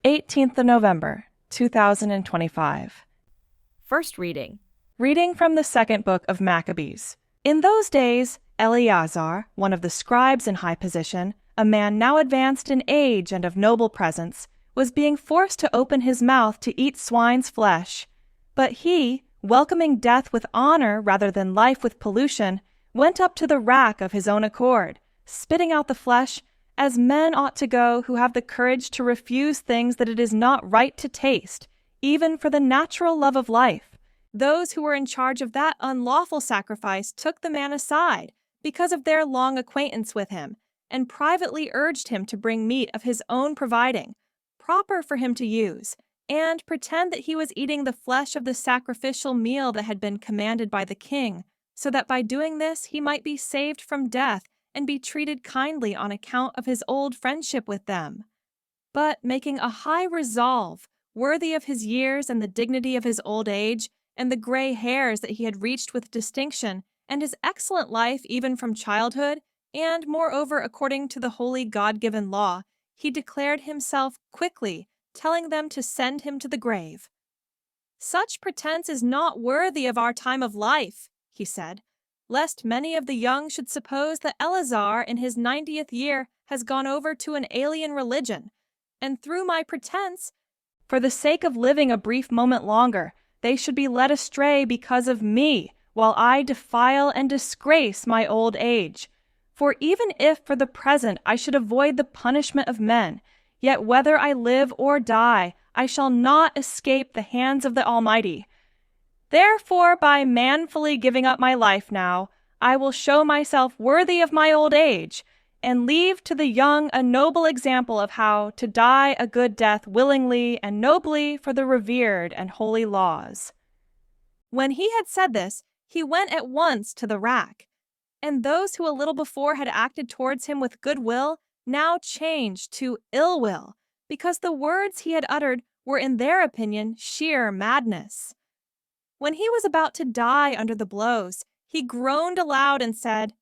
18th of November, 2025. First reading. Reading from the second book of Maccabees. In those days, Eleazar, one of the scribes in high position, a man now advanced in age and of noble presence, was being forced to open his mouth to eat swine's flesh. But he, welcoming death with honor rather than life with pollution, went up to the rack of his own accord, spitting out the flesh, as men ought to go who have the courage to refuse things that it is not right to taste, even for the natural love of life. Those who were in charge of that unlawful sacrifice took the man aside because of their long acquaintance with him, and privately urged him to bring meat of his own providing, proper for him to use, and pretend that he was eating the flesh of the sacrificial meal that had been commanded by the king, so that by doing this he might be saved from death and be treated kindly on account of his old friendship with them. But making a high resolve, worthy of his years and the dignity of his old age, and the gray hairs that he had reached with distinction, and his excellent life even from childhood, and moreover according to the holy God-given law, he declared himself quickly, telling them to send him to the grave. "Such pretence is not worthy of our time of life," he said, "lest many of the young should suppose that Eleazar in his 90th year has gone over to an alien religion, and through my pretence, for the sake of living a brief moment longer, they should be led astray because of me, while I defile and disgrace my old age. For even if for the present I should avoid the punishment of men, yet whether I live or die, I shall not escape the hands of the Almighty. Therefore, by manfully giving up my life now, I will show myself worthy of my old age, and leave to the young a noble example of how to die a good death willingly and nobly for the revered and holy laws." When he had said this, he went at once to the rack, and those who a little before had acted towards him with good will now changed to ill will, because the words he had uttered were in their opinion sheer madness. When he was about to die under the blows, he groaned aloud and said,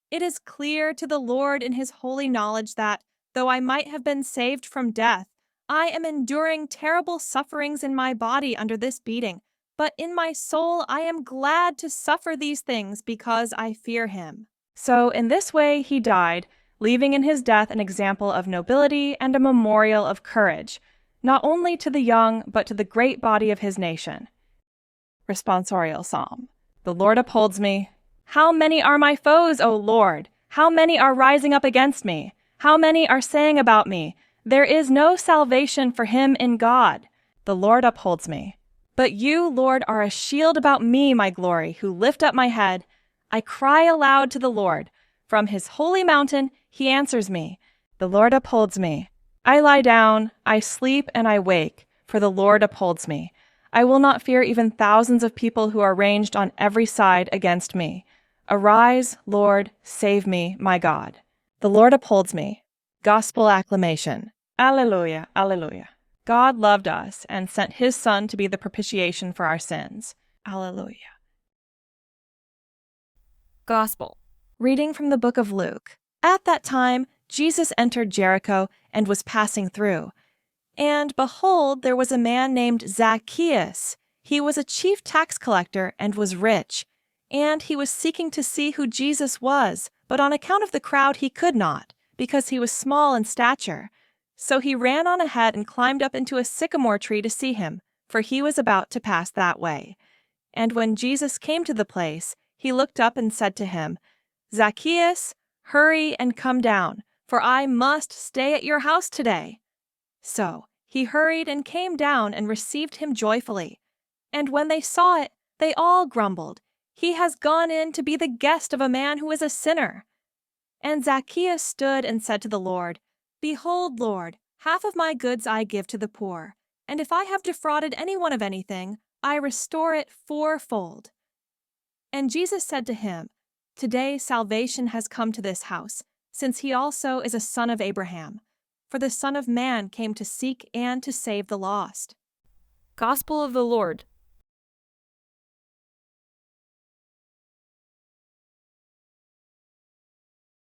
"It is clear to the Lord in his holy knowledge that, though I might have been saved from death, I am enduring terrible sufferings in my body under this beating, but in my soul I am glad to suffer these things because I fear him." So in this way he died, leaving in his death an example of nobility and a memorial of courage, not only to the young but to the great body of his nation. Responsorial Psalm. The Lord upholds me. How many are my foes, O Lord? How many are rising up against me? How many are saying about me, "There is no salvation for him in God"? The Lord upholds me. But you, Lord, are a shield about me, my glory, who lift up my head. I cry aloud to the Lord. From his holy mountain he answers me. The Lord upholds me. I lie down, I sleep, and I wake, for the Lord upholds me. I will not fear even thousands of people who are ranged on every side against me. Arise, Lord, save me, my God. The Lord upholds me. Gospel acclamation. Alleluia, alleluia. God loved us and sent his Son to be the propitiation for our sins. Alleluia. Gospel. Reading from the book of Luke. At that time, Jesus entered Jericho and was passing through. And behold, there was a man named Zacchaeus. He was a chief tax collector and was rich. And he was seeking to see who Jesus was, but on account of the crowd he could not, because he was small in stature. So he ran on ahead and climbed up into a sycamore tree to see him, for he was about to pass that way. And when Jesus came to the place, he looked up and said to him, "Zacchaeus, hurry and come down, for I must stay at your house today." So he hurried and came down and received him joyfully. And when they saw it, they all grumbled, "He has gone in to be the guest of a man who is a sinner." And Zacchaeus stood and said to the Lord, "Behold, Lord, half of my goods I give to the poor, and if I have defrauded anyone of anything, I restore it fourfold." And Jesus said to him, "Today salvation has come to this house, since he also is a son of Abraham. For the Son of Man came to seek and to save the lost." Gospel of the Lord.